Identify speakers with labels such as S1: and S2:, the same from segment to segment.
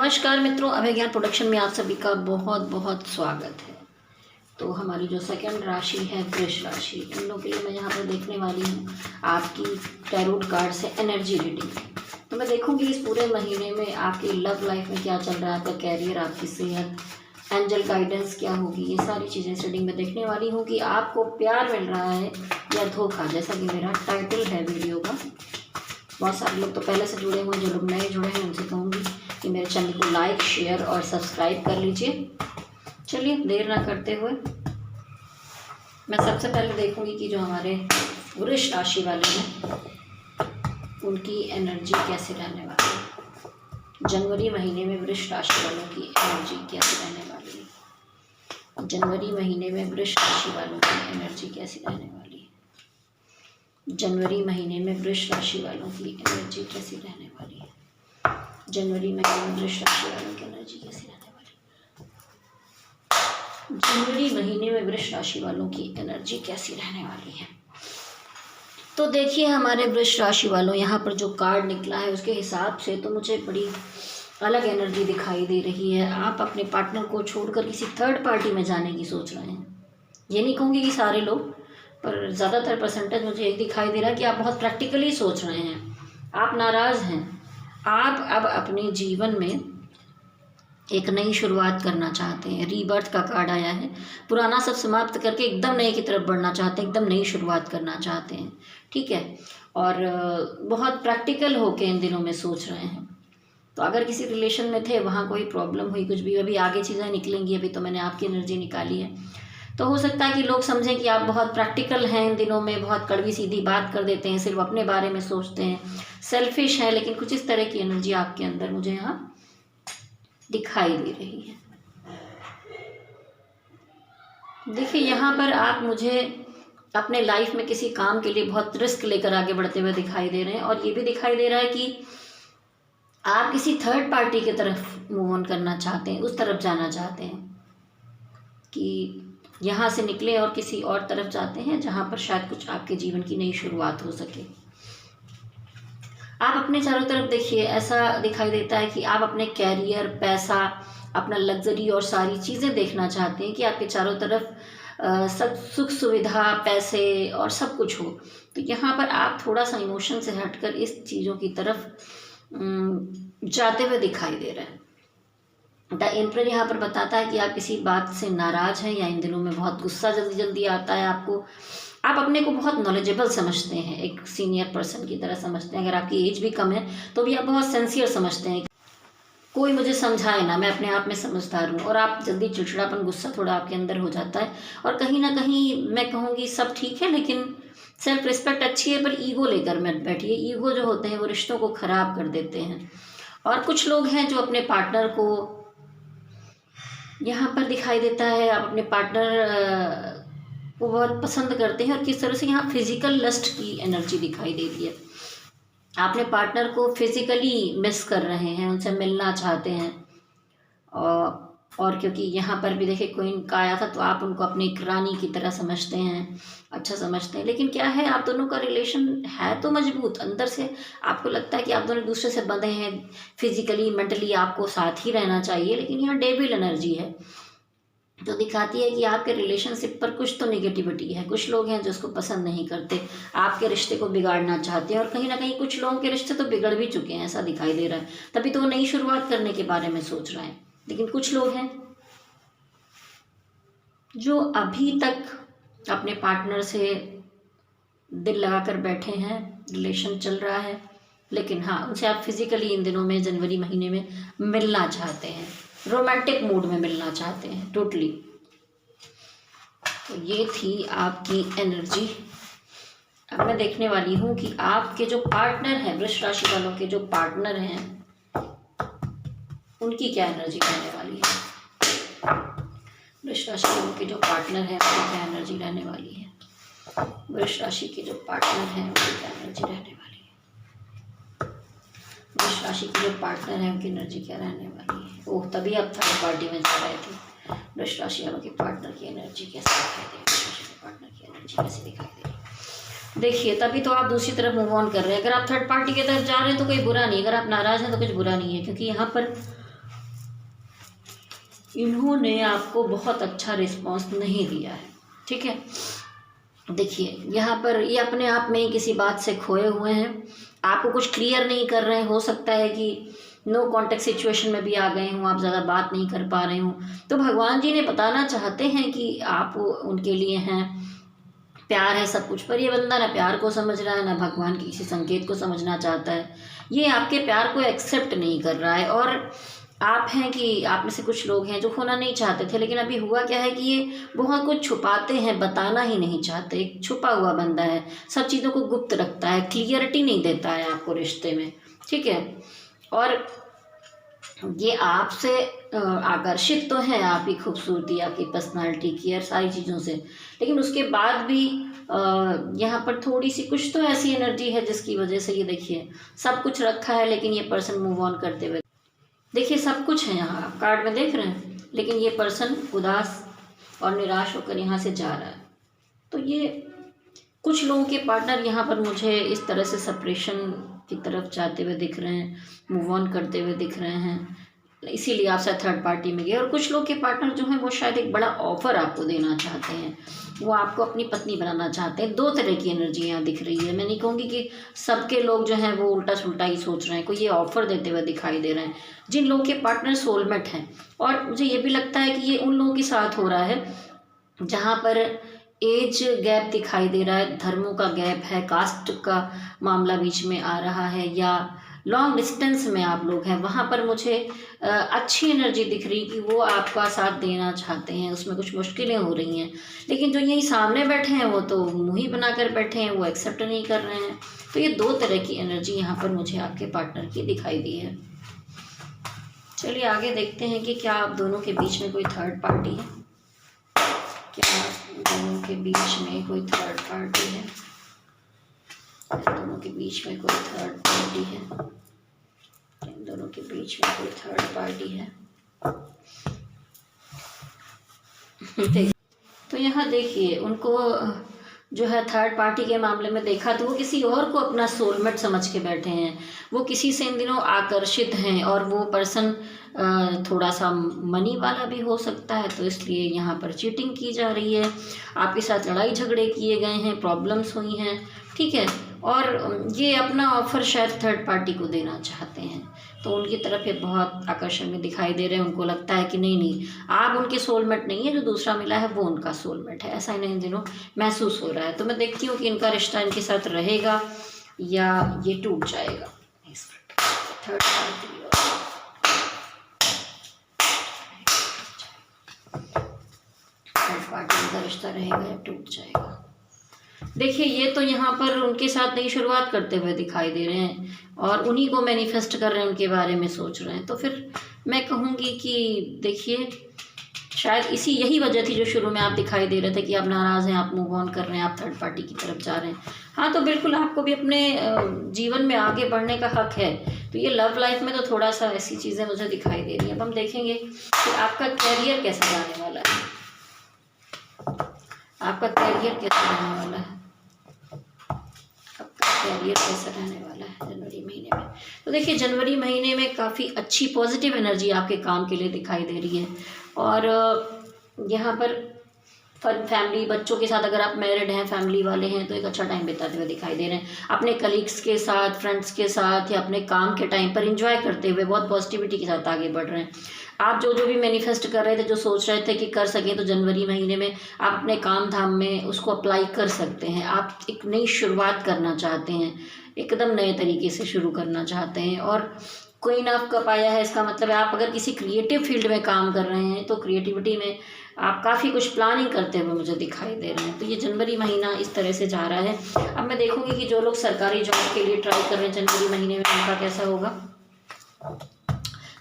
S1: नमस्कार मित्रों, अभय ज्ञान प्रोडक्शन में आप सभी का बहुत बहुत स्वागत है। तो हमारी जो सेकंड राशि है वृष राशि, इन लोगों के लिए मैं यहाँ पर देखने वाली हूँ आपकी टैरोट कार्ड से एनर्जी रीडिंग। तो मैं देखूँगी इस पूरे महीने में आपकी लव लाइफ में क्या चल रहा है, आपका कैरियर, आपकी सेहत, एंजल गाइडेंस क्या होगी, ये सारी चीज़ें इस रीडिंग में देखने वाली हूँ कि आपको प्यार मिल रहा है या धोखा, जैसा कि मेरा टाइटल है वीडियो का। बहुत सारे लोग तो पहले से जुड़े हुए, जो लोग नए जुड़े हैं उनसे कहूँगी कि मेरे चैनल को लाइक, शेयर और सब्सक्राइब कर लीजिए। चलिए देर ना करते हुए मैं सबसे पहले देखूँगी कि जो हमारे वृष राशि वाले हैं उनकी एनर्जी कैसे रहने वाली है। जनवरी महीने में वृष राशि वालों की एनर्जी कैसी रहने वाली है। जनवरी महीने में वृष राशि वालों की एनर्जी कैसी रहने वाली है। जनवरी महीने में वृष राशि वालों की एनर्जी कैसी रहने वाली है। जनवरी महीने में वृष राशि वालों की एनर्जी कैसी रहने वाली है। जनवरी महीने में वृष राशि वालों की एनर्जी कैसी रहने वाली है। तो देखिए हमारे वृष राशि वालों, यहाँ पर जो कार्ड निकला है उसके हिसाब से तो मुझे बड़ी अलग एनर्जी दिखाई दे रही है। आप अपने पार्टनर को छोड़कर किसी थर्ड पार्टी में जाने की सोच रहे हैं। ये नहीं कहूँगी कि सारे लोग, पर ज़्यादातर परसेंटेज मुझे एक दिखाई दे रहा है कि आप बहुत प्रैक्टिकली सोच रहे हैं। आप नाराज़ हैं। आप अब अपने जीवन में एक नई शुरुआत करना चाहते हैं। रीबर्थ का कार्ड आया है। पुराना सब समाप्त करके एकदम नए की तरफ बढ़ना चाहते हैं, एकदम नई शुरुआत करना चाहते हैं। ठीक है, और बहुत प्रैक्टिकल होके इन दिनों में सोच रहे हैं। तो अगर किसी रिलेशन में थे, वहाँ कोई प्रॉब्लम हुई, कुछ भी, अभी आगे चीज़ें निकलेंगी। अभी तो मैंने आपकी एनर्जी निकाली है। तो हो सकता है कि लोग समझें कि आप बहुत प्रैक्टिकल हैं इन दिनों में, बहुत कड़वी सीधी बात कर देते हैं, सिर्फ अपने बारे में सोचते हैं, सेल्फिश हैं। लेकिन कुछ इस तरह की एनर्जी आपके अंदर मुझे यहाँ दिखाई दे रही है। देखिए यहाँ पर आप मुझे अपने लाइफ में किसी काम के लिए बहुत रिस्क लेकर आगे बढ़ते हुए दिखाई दे रहे हैं। और ये भी दिखाई दे रहा है कि आप किसी थर्ड पार्टी की तरफ मूव ऑन करना चाहते हैं, उस तरफ जाना चाहते हैं कि यहाँ से निकले और किसी और तरफ जाते हैं जहाँ पर शायद कुछ आपके जीवन की नई शुरुआत हो सके। आप अपने चारों तरफ देखिए, ऐसा दिखाई देता है कि आप अपने कैरियर, पैसा, अपना लग्जरी और सारी चीज़ें देखना चाहते हैं कि आपके चारों तरफ सब सुख सुविधा, पैसे और सब कुछ हो। तो यहाँ पर आप थोड़ा सा इमोशन से हटकर इस चीज़ों की तरफ जाते हुए दिखाई दे रहे हैं। द एम्परर यहाँ पर बताता है कि आप किसी बात से नाराज़ हैं या इन दिनों में बहुत गुस्सा जल्दी जल्दी आता है आपको। आप अपने को बहुत नॉलेजेबल समझते हैं, एक सीनियर पर्सन की तरह समझते हैं। अगर आपकी एज भी कम है तो भी आप बहुत सिंसियर समझते हैं। कोई मुझे समझाए ना, मैं अपने आप में समझदार हूँ। और आप जल्दी चिड़चिड़ापन, गुस्सा थोड़ा आपके अंदर हो जाता है। और कहीं ना कहीं मैं कहूँगी सब ठीक है, लेकिन सेल्फ रिस्पेक्ट अच्छी है, पर ईगो लेकर मत बैठिए। ईगो जो होते हैं वो रिश्तों को ख़राब कर देते हैं। और कुछ लोग हैं जो अपने पार्टनर को, यहाँ पर दिखाई देता है, आप अपने पार्टनर को बहुत पसंद करते हैं। और किस तरह से यहाँ फिजिकल लस्ट की एनर्जी दिखाई दे रही है। आप अपने पार्टनर को फिजिकली मिस कर रहे हैं, उनसे मिलना चाहते हैं। और क्योंकि यहाँ पर भी देखिए क्वीन का आया था, तो आप उनको अपनी एक रानी की तरह समझते हैं, अच्छा समझते हैं। लेकिन क्या है, आप दोनों का रिलेशन है तो मजबूत, अंदर से आपको लगता है कि आप दोनों एक दूसरे से बंधे हैं, फिजिकली, मेंटली आपको साथ ही रहना चाहिए। लेकिन यहाँ डेविल एनर्जी है जो दिखाती है कि आपके रिलेशनशिप पर कुछ तो नेगेटिविटी है। कुछ लोग हैं जो उसको पसंद नहीं करते, आपके रिश्ते को बिगाड़ना चाहते हैं। और कहीं ना कहीं कुछ लोगों के रिश्ते तो बिगड़ भी चुके हैं, ऐसा दिखाई दे रहा है। तभी तो वो नई शुरुआत करने के बारे में सोच रहे हैं। लेकिन कुछ लोग हैं जो अभी तक अपने पार्टनर से दिल लगाकर बैठे हैं, रिलेशन चल रहा है। लेकिन हाँ, उनसे आप फिजिकली इन दिनों में, जनवरी महीने में मिलना चाहते हैं, रोमांटिक मूड में मिलना चाहते हैं टोटली। तो ये थी आपकी एनर्जी। अब मैं देखने वाली हूँ कि आपके जो पार्टनर हैं, वृष राशि वालों के जो पार्टनर हैं, उनकी क्या एनर्जी रहने वाली है। वृष राशि वालों के जो पार्टनर हैं उनकी क्या एनर्जी रहने वाली है। वृष राशि के जो पार्टनर हैं उनकी क्या एनर्जी रहने वाली है। वृष राशि के जो पार्टनर हैं उनकी एनर्जी क्या रहने वाली है। ओह, तभी आप थर्ड पार्टी में जा रहे थे। वृष राशि वालों के पार्टनर की एनर्जी कैसे दिखाई दे रही है। वृष राशि के पार्टनर की एनर्जी कैसे दिखाई दे रही है। देखिए, तभी तो आप दूसरी तरफ मूव ऑन कर रहे हैं। अगर आप थर्ड पार्टी की तरफ जा रहे हैं तो कोई बुरा नहीं, अगर आप नाराज़ हैं तो कुछ बुरा नहीं है। क्योंकि यहाँ पर इन्होंने आपको बहुत अच्छा रिस्पॉन्स नहीं दिया है। ठीक है, देखिए यहाँ पर ये अपने आप में ही किसी बात से खोए हुए हैं, आपको कुछ क्लियर नहीं कर रहे हैं। हो सकता है कि नो कॉन्टेक्ट सिचुएशन में भी आ गए हों, आप ज़्यादा बात नहीं कर पा रहे हों। तो भगवान जी ने बताना चाहते हैं कि आप उनके लिए हैं, प्यार है सब कुछ। पर ये बंदा ना प्यार को समझ रहा है, ना भगवान के किसी संकेत को समझना चाहता है। ये आपके प्यार को एक्सेप्ट नहीं कर रहा है। और आप हैं कि आप में से कुछ लोग हैं जो खोना नहीं चाहते थे, लेकिन अभी हुआ क्या है कि ये बहुत कुछ छुपाते हैं, बताना ही नहीं चाहते। एक छुपा हुआ बंदा है, सब चीज़ों को गुप्त रखता है, क्लियरिटी नहीं देता है आपको रिश्ते में। ठीक है, और ये आपसे आकर्षित तो है, आपकी खूबसूरती, आपकी पर्सनालिटी की और सारी चीज़ों से, लेकिन उसके बाद भी यहाँ पर थोड़ी सी कुछ तो ऐसी एनर्जी है जिसकी वजह से ये देखिए सब कुछ रखा है, लेकिन ये पर्सन मूव ऑन करते हुए देखिए सब कुछ है यहाँ आप कार्ड में देख रहे हैं, लेकिन ये पर्सन उदास और निराश होकर यहाँ से जा रहा है। तो ये कुछ लोगों के पार्टनर यहाँ पर मुझे इस तरह से सेपरेशन की तरफ जाते हुए दिख रहे हैं, मूव ऑन करते हुए दिख रहे हैं, इसीलिए आप शायद थर्ड पार्टी में गए। और कुछ लोग के पार्टनर जो हैं वो शायद एक बड़ा ऑफर आपको देना चाहते हैं, वो आपको अपनी पत्नी बनाना चाहते हैं। दो तरह की एनर्जी यहाँ दिख रही है। मैं नहीं कहूँगी कि सबके लोग जो हैं वो उल्टा सुल्टा ही सोच रहे हैं, कोई ये ऑफर देते हुए दिखाई दे रहे हैं। जिन लोगों के पार्टनर सोलमेट हैं, और मुझे ये भी लगता है कि ये उन लोगों के साथ हो रहा है जहाँ पर एज गैप दिखाई दे रहा है, धर्मों का गैप है, कास्ट का मामला बीच में आ रहा है, या लॉन्ग डिस्टेंस में आप लोग हैं, वहाँ पर मुझे अच्छी एनर्जी दिख रही कि वो आपका साथ देना चाहते हैं। उसमें कुछ मुश्किलें हो रही हैं, लेकिन जो यहीं सामने बैठे हैं वो तो मुँह ही बना कर बैठे हैं, वो एक्सेप्ट नहीं कर रहे हैं। तो ये दो तरह की एनर्जी यहाँ पर मुझे आपके पार्टनर की दिखाई दी है। चलिए आगे देखते हैं कि क्या आप दोनों के बीच में कोई थर्ड पार्टी है, क्या दोनों के बीच में कोई थर्ड पार्टी है, दोनों के बीच में कोई थर्ड पार्टी है, दोनों के बीच में कोई थर्ड पार्टी है। तो यहाँ देखिए उनको जो है थर्ड पार्टी के मामले में देखा तो वो किसी और को अपना सोलमेट समझ के बैठे हैं, वो किसी से इन दिनों आकर्षित हैं, और वो पर्सन थोड़ा सा मनी वाला भी हो सकता है, तो इसलिए यहाँ पर चीटिंग की जा रही है, आपके साथ लड़ाई झगड़े किए गए हैं, प्रॉब्लम्स हुई हैं। ठीक है, और ये अपना ऑफर शायद थर्ड पार्टी को देना चाहते हैं, तो उनकी तरफ ये बहुत आकर्षण में दिखाई दे रहे हैं। उनको लगता है कि नहीं नहीं आप उनके सोलमेट नहीं है, जो दूसरा मिला है वो उनका सोलमेट है, ऐसा इन्हें इन दिनों महसूस हो रहा है। तो मैं देखती हूँ कि इनका रिश्ता इनके साथ रहेगा या ये टूट जाएगा। थर्ड पार्टी का रिश्ता रहेगा या टूट जाएगा। देखिए ये तो यहाँ पर उनके साथ नई शुरुआत करते हुए दिखाई दे रहे हैं, और उन्हीं को मैनिफेस्ट कर रहे हैं, उनके बारे में सोच रहे हैं। तो फिर मैं कहूँगी कि देखिए शायद यही वजह थी जो शुरू में आप दिखाई दे रहे थे कि आप नाराज़ हैं, आप मूव ऑन कर रहे हैं, आप थर्ड पार्टी की तरफ जा रहे हैं। हाँ, तो बिल्कुल आपको भी अपने जीवन में आगे बढ़ने का हक है। तो ये लव लाइफ में तो थोड़ा सा ऐसी चीज़ें मुझे दिखाई दे रही हैं। अब हम देखेंगे कि आपका कैरियर कैसा जाने वाला है, आपका कैरियर कैसा रहने वाला है, आपका कैरियर कैसा रहने वाला है जनवरी महीने में। तो देखिए जनवरी महीने में काफ़ी अच्छी पॉजिटिव एनर्जी आपके काम के लिए दिखाई दे रही है, और यहाँ पर फैमिली बच्चों के साथ, अगर आप मैरिड हैं, फैमिली वाले हैं, तो एक अच्छा टाइम बिताते हुए दिखाई दे रहे हैं, अपने कलीग्स के साथ, फ्रेंड्स के साथ, या अपने काम के टाइम पर एंजॉय करते हुए बहुत पॉजिटिविटी के साथ आगे बढ़ रहे हैं। आप जो भी मैनिफेस्ट कर रहे थे, जो सोच रहे थे कि कर सकें, तो जनवरी महीने में आप अपने काम धाम में उसको अप्लाई कर सकते हैं। आप एक नई शुरुआत करना चाहते हैं, एकदम नए तरीके से शुरू करना चाहते हैं। और क्वीन ऑफ कप आया है, इसका मतलब है आप अगर किसी क्रिएटिव फील्ड में काम कर रहे हैं तो क्रिएटिविटी में आप काफ़ी कुछ प्लानिंग करते हुए मुझे दिखाई दे रहे हैं। तो ये जनवरी महीना इस तरह से जा रहा है। अब मैं देखूंगी कि जो लोग सरकारी जॉब के लिए ट्राई कर रहे हैं जनवरी महीने में, उनका कैसा होगा।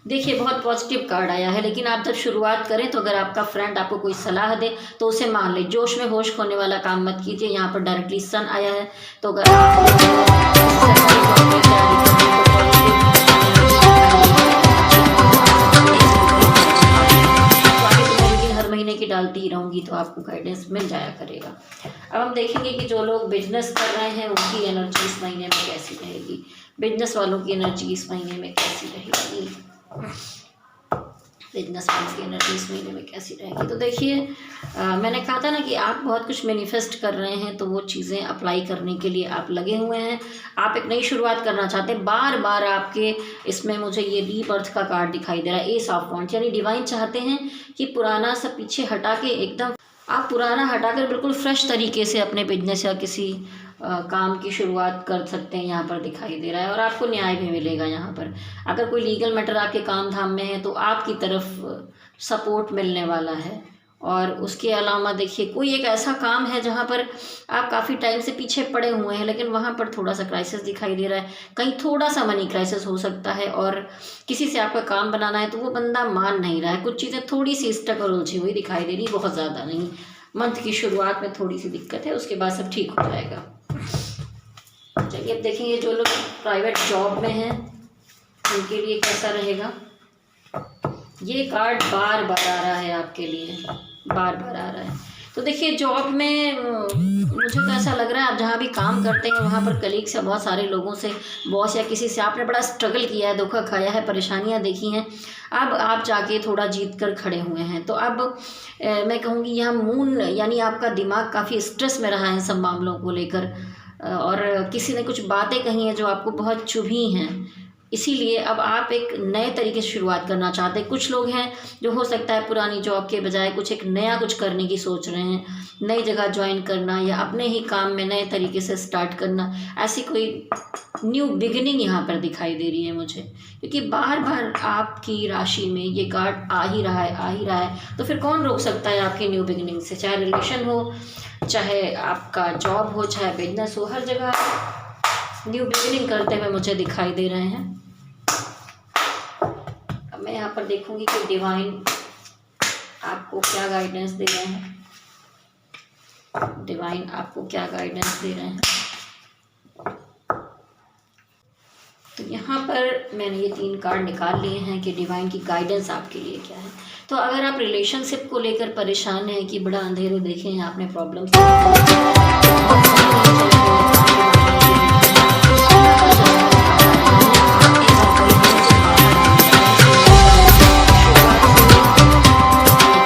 S1: देखिए बहुत पॉजिटिव कार्ड आया है, लेकिन आप जब शुरुआत करें तो अगर आपका फ्रेंड आपको कोई सलाह दे तो उसे मान ले। जोश में होश खोने वाला काम मत कीजिए। यहाँ पर डायरेक्टली सन आया है, तो अगर हर महीने की डालती ही रहूँगी तो आपको गाइडेंस मिल जाया करेगा। अब हम देखेंगे कि जो लोग बिजनेस कर रहे हैं उनकी एनर्जी इस महीने में कैसी रहेगी, बिजनेस वालों की एनर्जी इस महीने में कैसी रहेगी। बिजनेसमैन की एनर्जी इस महीने में कैसी रहेगी। तो देखिए मैंने कहा था ना कि आप बहुत कुछ मैनिफेस्ट कर रहे हैं, तो वो चीज़ें अप्लाई करने के लिए आप लगे हुए हैं। आप एक नई शुरुआत करना चाहते हैं। बार बार आपके इसमें मुझे ये रीबर्थ का कार्ड दिखाई दे रहा है, एस ऑफ वॉन्ड्स, यानी डिवाइन चाहते हैं कि पुराना सब पीछे हटा के एकदम आप पुराना हटाकर बिल्कुल फ्रेश तरीके से अपने बिजनेस या किसी काम की शुरुआत कर सकते हैं, यहाँ पर दिखाई दे रहा है। और आपको न्याय भी मिलेगा यहाँ पर। अगर कोई लीगल मैटर आपके काम धाम में है तो आपकी तरफ सपोर्ट मिलने वाला है। और उसके अलावा देखिए कोई एक ऐसा काम है जहाँ पर आप काफ़ी टाइम से पीछे पड़े हुए हैं, लेकिन वहाँ पर थोड़ा सा क्राइसिस दिखाई दे रहा है। कहीं थोड़ा सा मनी क्राइसिस हो सकता है और किसी से आपका काम बनाना है तो वो बंदा मान नहीं रहा है। कुछ चीज़ें थोड़ी सी स्टक और उलझी हुई दिखाई दे रही, बहुत ज़्यादा नहीं। मंथ की शुरुआत में थोड़ी सी दिक्कत है, उसके बाद सब ठीक हो जाएगा। चलिए अब देखेंगे जो लोग प्राइवेट जॉब में हैं उनके लिए कैसा रहेगा। ये कार्ड बार बार आ रहा है आपके लिए, बार बार आ रहा है। तो देखिए जॉब में मुझे तो ऐसा लग रहा है आप जहाँ भी काम करते हैं वहाँ पर कलीग्स या बहुत सारे लोगों से, बॉस या किसी से आपने बड़ा स्ट्रगल किया है, धोखा खाया है, परेशानियाँ देखी हैं। अब आप जाके थोड़ा जीत कर खड़े हुए हैं। तो अब मैं कहूँगी यहाँ मून यानी आपका दिमाग काफ़ी स्ट्रेस में रहा है सब मामलों को लेकर, और किसी ने कुछ बातें कही हैं जो आपको बहुत चुभी हैं। इसीलिए अब आप एक नए तरीके से शुरुआत करना चाहते हैं। कुछ लोग हैं जो हो सकता है पुरानी जॉब के बजाय कुछ एक नया कुछ करने की सोच रहे हैं, नई जगह ज्वाइन करना या अपने ही काम में नए तरीके से स्टार्ट करना। ऐसी कोई न्यू बिगिनिंग यहाँ पर दिखाई दे रही है मुझे, क्योंकि बार बार आपकी राशि में ये कार्ड आ ही रहा है, आ ही रहा है। तो फिर कौन रोक सकता है आपकी न्यू बिगिनिंग से, चाहे रिलेशन हो, चाहे आपका जॉब हो, चाहे बिजनेस हो, हर जगह न्यू बिगिनिंग करते हुए मुझे दिखाई दे रहे हैं। अब मैं यहाँ पर देखूंगी कि डिवाइन आपको क्या गाइडेंस दे रहे हैं। डिवाइन आपको क्या गाइडेंस दे रहे हैं। तो यहाँ पर मैंने ये 3 कार्ड निकाल लिए हैं कि डिवाइन की गाइडेंस आपके लिए क्या है। तो अगर आप रिलेशनशिप को लेकर परेशान हैं कि बड़ा अंधेरे देखे हैं आपने, प्रॉब्लम्स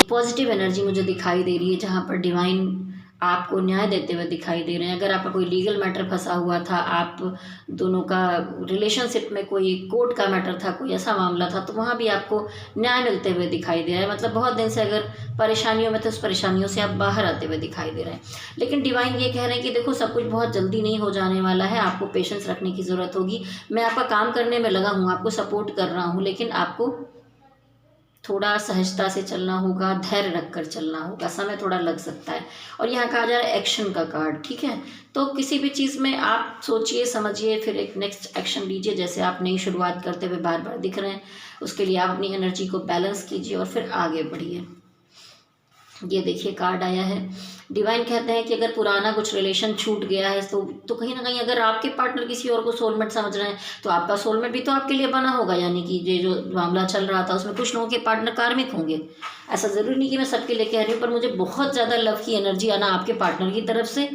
S1: पॉजिटिव एनर्जी मुझे दिखाई दे रही है, जहाँ पर डिवाइन आपको न्याय देते हुए दिखाई दे रहे हैं। अगर आपका कोई लीगल मैटर फंसा हुआ था, आप दोनों का रिलेशनशिप में कोई कोर्ट का मैटर था, कोई ऐसा मामला था, तो वहाँ भी आपको न्याय मिलते हुए दिखाई दे रहा है। मतलब बहुत दिन से अगर परेशानियों में थे, उस परेशानियों से आप बाहर आते हुए दिखाई दे रहे हैं। लेकिन डिवाइन ये कह रहे हैं कि देखो सब कुछ बहुत जल्दी नहीं हो जाने वाला है, आपको पेशेंस रखने की ज़रूरत होगी। मैं आपका काम करने में लगा हूँ, आपको सपोर्ट कर रहा हूँ, लेकिन आपको थोड़ा सहजता से चलना होगा, धैर्य रखकर चलना होगा, समय थोड़ा लग सकता है। और यहाँ कहा जा रहा है एक्शन का कार्ड, ठीक है। तो किसी भी चीज़ में आप सोचिए, समझिए, फिर एक नेक्स्ट एक्शन लीजिए। जैसे आप नई शुरुआत करते हुए बार बार दिख रहे हैं, उसके लिए आप अपनी एनर्जी को बैलेंस कीजिए और फिर आगे बढ़िए। ये देखिए कार्ड आया है, डिवाइन कहते हैं कि अगर पुराना कुछ रिलेशन छूट गया है तो कहीं ना कहीं अगर आपके पार्टनर किसी और को सोलमेट समझ रहे हैं तो आपका सोलमेट भी तो आपके लिए बना होगा। यानी कि ये जो मामला चल रहा था उसमें कुछ लोगों के पार्टनर कार्मिक होंगे। ऐसा ज़रूरी नहीं कि मैं सबके लिए कह रही हूँ, पर मुझे बहुत ज़्यादा लव की एनर्जी आना आपके पार्टनर की तरफ से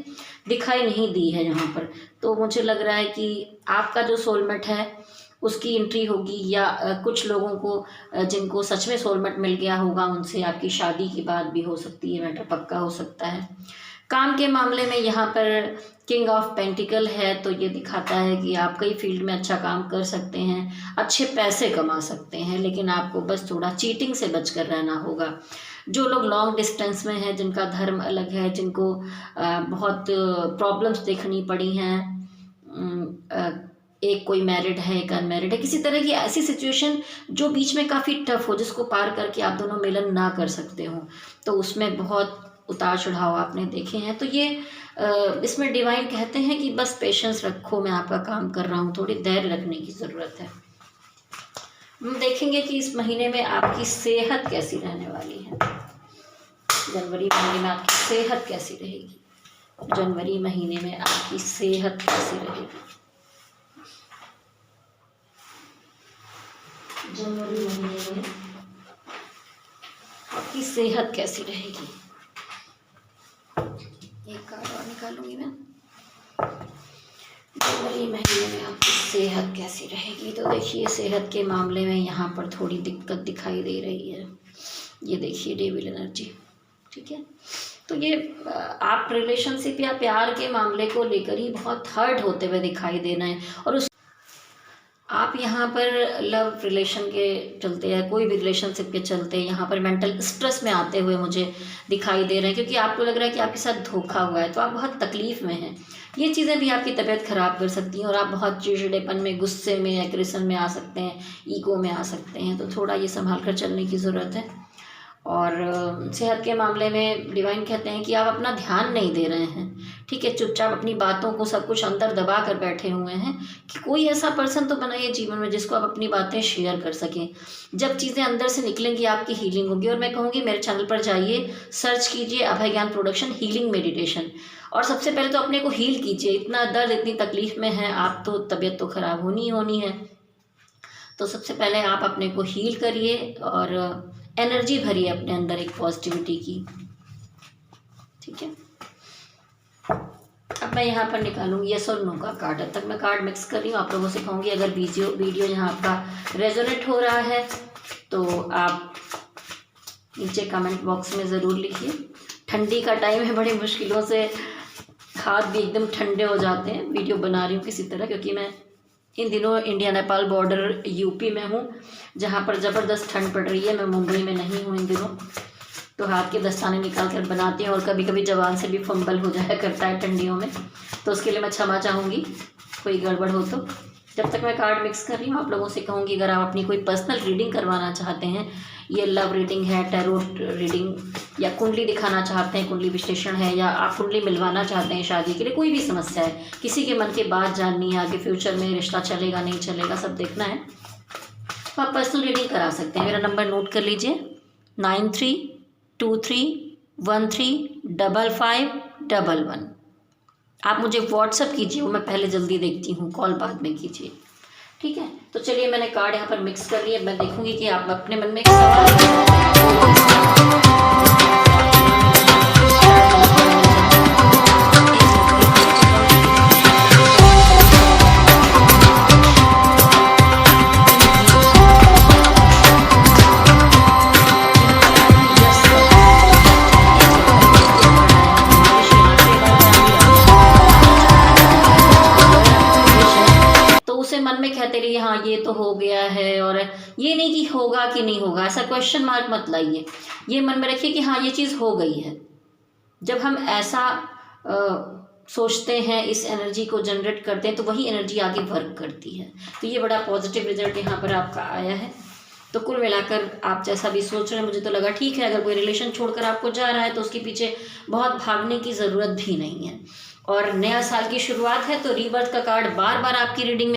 S1: दिखाई नहीं दी है यहाँ पर। तो मुझे लग रहा है कि आपका जो सोलमेट है उसकी एंट्री होगी, या कुछ लोगों को जिनको सच में सोलमेट मिल गया होगा उनसे आपकी शादी की बात भी हो सकती है, मैटर पक्का हो सकता है। काम के मामले में यहाँ पर किंग ऑफ पेंटिकल है, तो ये दिखाता है कि आप कई फील्ड में अच्छा काम कर सकते हैं, अच्छे पैसे कमा सकते हैं, लेकिन आपको बस थोड़ा चीटिंग से बचकर रहना होगा। जो लोग लॉन्ग डिस्टेंस में हैं, जिनका धर्म अलग है, जिनको बहुत प्रॉब्लम्स देखनी पड़ी हैं, एक कोई मैरिड है, एक अनमैरिड है, किसी तरह की ऐसी सिचुएशन जो बीच में काफ़ी टफ हो, जिसको पार करके आप दोनों मिलन ना कर सकते हो, तो उसमें बहुत उतार चढ़ाव आपने देखे हैं। तो ये इसमें डिवाइन कहते हैं कि बस पेशेंस रखो, मैं आपका काम कर रहा हूँ, थोड़ी धैर्य रखने की ज़रूरत है। हम देखेंगे कि इस महीने में आपकी सेहत कैसी रहने वाली है। जनवरी महीने में आपकी सेहत कैसी रहेगी। जनवरी महीने में आपकी सेहत कैसी रहेगी। जनवरी महीने में आपकी सेहत कैसी रहेगी। एक कार्ड और निकालूंगी मैं। जनवरी महीने में आपकी सेहत कैसी रहेगी? तो देखिए, सेहत के मामले में यहाँ पर थोड़ी दिक्कत दिखाई दे रही है। ये देखिए डेविल एनर्जी, ठीक है। तो ये आप रिलेशनशिप या प्यार के मामले को लेकर ही बहुत हर्ट होते हुए दिखाई दे रहे हैं, और उस आप यहाँ पर लव रिलेशन के चलते या कोई भी रिलेशनशिप के चलते यहाँ पर मेंटल स्ट्रेस में आते हुए मुझे दिखाई दे रहे हैं, क्योंकि आपको लग रहा है कि आपके साथ धोखा हुआ है, तो आप बहुत तकलीफ़ में हैं। ये चीज़ें भी आपकी तबीयत ख़राब कर सकती हैं और आप बहुत चिड़चिड़ेपन में, गुस्से में, एग्रेशन में आ सकते हैं, ईगो में आ सकते हैं। तो थोड़ा ये संभाल कर चलने की ज़रूरत है। और सेहत के मामले में डिवाइन कहते हैं कि आप अपना ध्यान नहीं दे रहे हैं, ठीक है। चुपचाप अपनी बातों को सब कुछ अंदर दबा कर बैठे हुए हैं, कि कोई ऐसा पर्सन तो बनाइए जीवन में जिसको आप अपनी बातें शेयर कर सकें। जब चीज़ें अंदर से निकलेंगी आपकी हीलिंग होगी। और मैं कहूँगी मेरे चैनल पर जाइए, सर्च कीजिए अभय ज्ञान प्रोडक्शन हीलिंग मेडिटेशन, और सबसे पहले तो अपने को हील कीजिए। इतना दर्द, इतनी तकलीफ़ में है आप, तो तबीयत तो ख़राब होनी ही होनी है। तो सबसे पहले आप अपने को हील करिए और एनर्जी भरिए अपने अंदर एक पॉजिटिविटी की, ठीक है। अब मैं यहाँ पर निकालूंगी यस और नो का कार्ड। अब तक मैं कार्ड मिक्स कर रही हूँ, आप लोगों से कहूँगी अगर वीडियो यहाँ आपका रेजोनेट हो रहा है तो आप नीचे कमेंट बॉक्स में ज़रूर लिखिए। ठंडी का टाइम है, बड़ी मुश्किलों से हाथ भी एकदम ठंडे हो जाते हैं। वीडियो बना रही हूँ किसी तरह, क्योंकि मैं इन दिनों इंडिया नेपाल बॉर्डर यूपी में हूँ, जहाँ पर ज़बरदस्त ठंड पड़ रही है। मैं मुंबई में नहीं हूँ इन दिनों, तो हाथ के दस्ताने निकाल कर बनाती हूँ, और कभी कभी जबान से भी फंबल हो जाया करता है ठंडियों में, तो उसके लिए मैं क्षमा चाहूँगी कोई गड़बड़ हो तो। जब तक मैं कार्ड मिक्स कर रही हूँ, आप लोगों से कहूँगी अगर आप अपनी कोई पर्सनल रीडिंग करवाना चाहते हैं, ये लव रीडिंग है, टैरोट रीडिंग, या कुंडली दिखाना चाहते हैं, कुंडली विश्लेषण है, या आप कुंडली मिलवाना चाहते हैं शादी के लिए, कोई भी समस्या है, किसी के मन की बात जाननी है, आगे फ्यूचर में रिश्ता चलेगा नहीं चलेगा सब देखना है, तो आप पर्सनल रीडिंग करा सकते हैं। मेरा नंबर नोट कर लीजिए 9323135511। आप मुझे व्हाट्सअप कीजिए, वो मैं पहले जल्दी देखती हूँ, कॉल बाद में कीजिए, ठीक है। तो चलिए, मैंने कार्ड यहाँ पर मिक्स कर लिए। मैं देखूंगी कि आप अपने मन में एक मन में कहते रहिए हाँ ये तो हो गया है, और ये नहीं कि होगा कि नहीं होगा, ऐसा क्वेश्चन मार्क मत लाइए। ये मन में रखिए कि हाँ ये चीज़ हो गई है। जब हम ऐसा सोचते हैं, इस एनर्जी को जनरेट करते हैं, तो वही एनर्जी आगे वर्क करती है। तो ये बड़ा पॉजिटिव रिजल्ट यहाँ पर आपका आया है। तो कुल मिलाकर आप जैसा भी सोच रहे हैं, मुझे तो लगा ठीक है। अगर कोई रिलेशन छोड़कर आपको जा रहा है तो उसके पीछे बहुत भागने की ज़रूरत भी नहीं है। और नया साल की शुरुआत है, तो रीबर्थ का कार्ड बार बार आपकी रीडिंग में,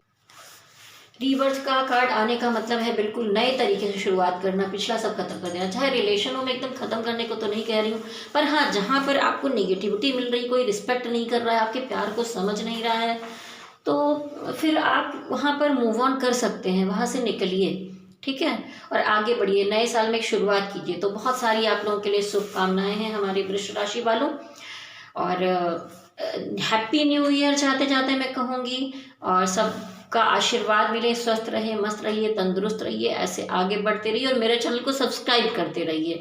S1: रीबर्थ का कार्ड आने का मतलब है बिल्कुल नए तरीके से शुरुआत करना, पिछला सब खत्म कर देना। चाहे रिलेशनों में एकदम खत्म करने को तो नहीं कह रही हूँ, पर हाँ जहाँ पर आपको नेगेटिविटी मिल रही, कोई रिस्पेक्ट नहीं कर रहा है, आपके प्यार को समझ नहीं रहा है, तो फिर आप वहाँ पर मूव ऑन कर सकते हैं, वहाँ से निकलिए, ठीक है, और आगे बढ़िए। नए साल में एक शुरुआत कीजिए। तो बहुत सारी आप लोगों के लिए शुभकामनाएं हैं हमारे वृष राशि वालों, और हैप्पी न्यू ईयर चाहते चाहते मैं कहूँगी, और सब का आशीर्वाद मिले, स्वस्थ रहिए, मस्त रहिए, तंदुरुस्त रहिए, ऐसे आगे बढ़ते रहिए, और मेरे चैनल को सब्सक्राइब करते रहिए।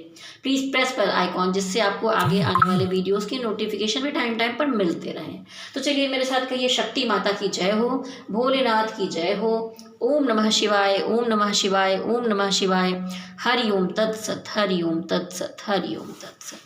S1: प्लीज़ प्रेस बेल आइकॉन, जिससे आपको आगे आने वाले वीडियोस की नोटिफिकेशन भी टाइम टाइम पर मिलते रहें। तो चलिए मेरे साथ कहिए, शक्ति माता की जय हो, भोलेनाथ की जय हो, ओम नमः शिवाय, ओम नमः शिवाय, ओम नमः शिवाय। हरि ओम तत्सत, हरि ओम तत्सत, हरि ओम तत्सत।